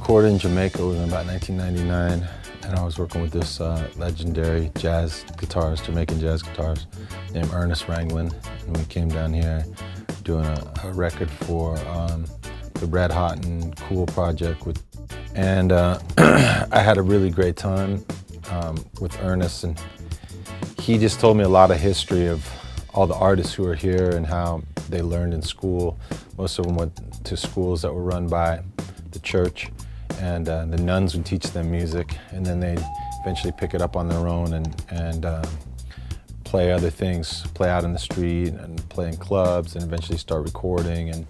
recorded in Jamaica in about 1999, and I was working with this legendary jazz guitarist, Jamaican jazz guitarist, named Ernest Ranglin. And we came down here doing a record for the Red Hot and Cool project. And I had a really great time with Ernest, and he just told me a lot of history of all the artists who are here and how they learned in school. Most of them went to schools that were run by the church, and the nuns would teach them music, and then they'd eventually pick it up on their own and play other things, play out in the street and play in clubs, and eventually start recording.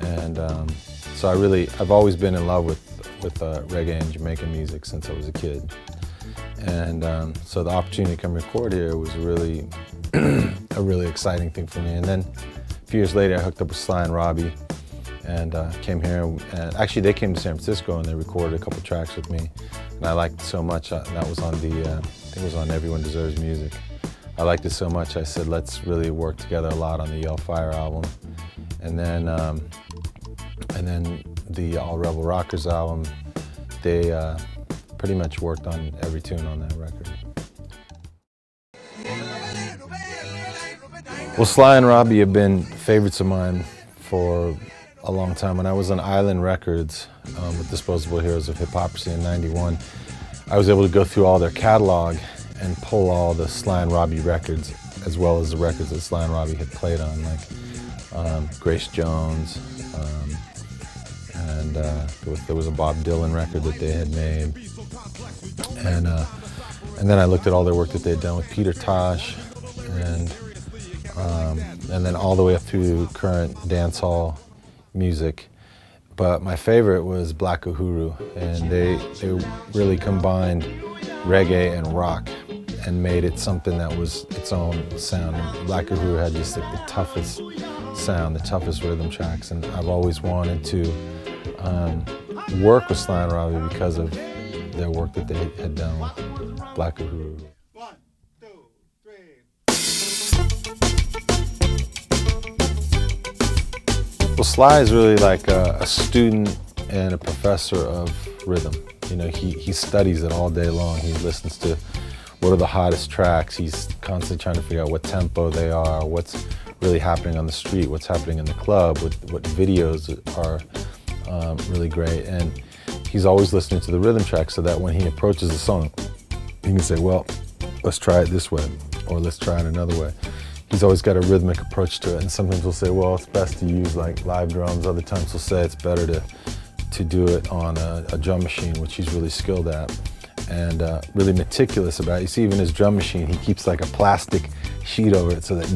And so I've always been in love with reggae and Jamaican music since I was a kid. And so the opportunity to come record here was really a really exciting thing for me. And then a few years later, I hooked up with Sly and Robbie and came here. And actually, they came to San Francisco and they recorded a couple tracks with me. And I liked it so much. That was on I think it was on Everyone Deserves Music. I liked it so much, I said, let's really work together a lot on the Yell Fire album. And then the All Rebel Rockers album, they pretty much worked on every tune on that record. Well, Sly and Robbie have been favorites of mine for a long time. When I was on Island Records with Disposable Heroes of Hypocrisy in '91, I was able to go through all their catalog and pull all the Sly and Robbie records, as well as the records that Sly and Robbie had played on, like Grace Jones, and there was a Bob Dylan record that they had made. And then I looked at all their work that they had done with Peter Tosh, and then all the way up through current dancehall music. But my favorite was Black Uhuru, and they really combined reggae and rock and made it something that was its own sound. And Black Uhuru had just like the toughest sound, the toughest rhythm tracks, and I've always wanted to work with Sly and Robbie because of their work that they had done with Black Uhuru. 1, 2, 3. Well, Sly is really like a student and a professor of rhythm. You know, he studies it all day long. He listens to what are the hottest tracks. He's constantly trying to figure out what tempo they are, what's really happening on the street, what's happening in the club, what videos are really great. And he's always listening to the rhythm track so that when he approaches the song, he can say, well, let's try it this way, or let's try it another way. He's always got a rhythmic approach to it, and sometimes we'll say, well, it's best to use like live drums. Other times we'll say it's better to do it on a drum machine, which he's really skilled at and really meticulous about. You see, even his drum machine, he keeps like a plastic sheet over it so that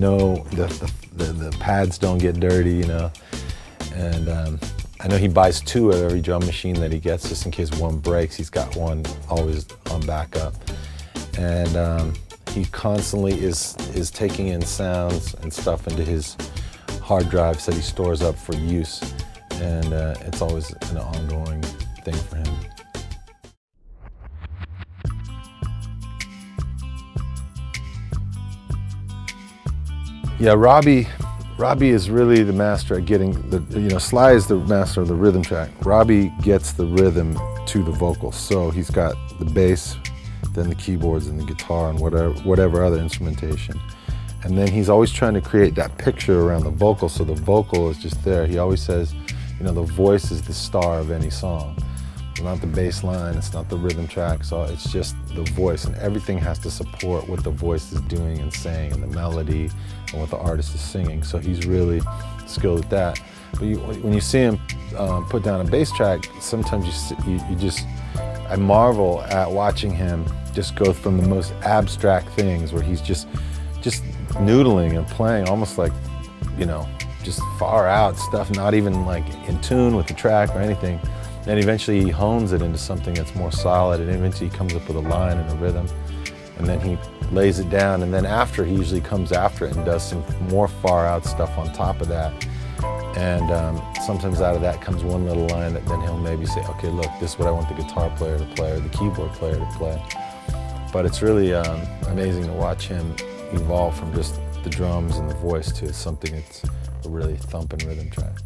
the pads don't get dirty, you know. And I know he buys 2 of every drum machine that he gets just in case one breaks. He's got one always on backup. And he constantly is taking in sounds and stuff into his hard drives that he stores up for use. And it's always an ongoing thing for him. Yeah, Robbie is really the master at getting Sly is the master of the rhythm track. Robbie gets the rhythm to the vocals. So he's got the bass, then the keyboards and the guitar and whatever other instrumentation. And then he's always trying to create that picture around the vocal, so the vocal is just there. He always says, you know, the voice is the star of any song. It's not the bass line, it's not the rhythm track, so it's just the voice, and everything has to support what the voice is doing and saying, and the melody, and what the artist is singing. So he's really skilled at that. But when you see him put down a bass track, sometimes I marvel at watching him just go from the most abstract things where he's just noodling and playing almost like, you know, just far out stuff, not even like in tune with the track or anything. Then eventually he hones it into something that's more solid, and eventually he comes up with a line and a rhythm, and then he lays it down, and then after, he usually comes after it and does some more far out stuff on top of that. And sometimes out of that comes one little line that then he'll maybe say, okay, look, this is what I want the guitar player to play or the keyboard player to play. But it's really amazing to watch him evolve from just the drums and the voice to something that's a really thumping rhythm track.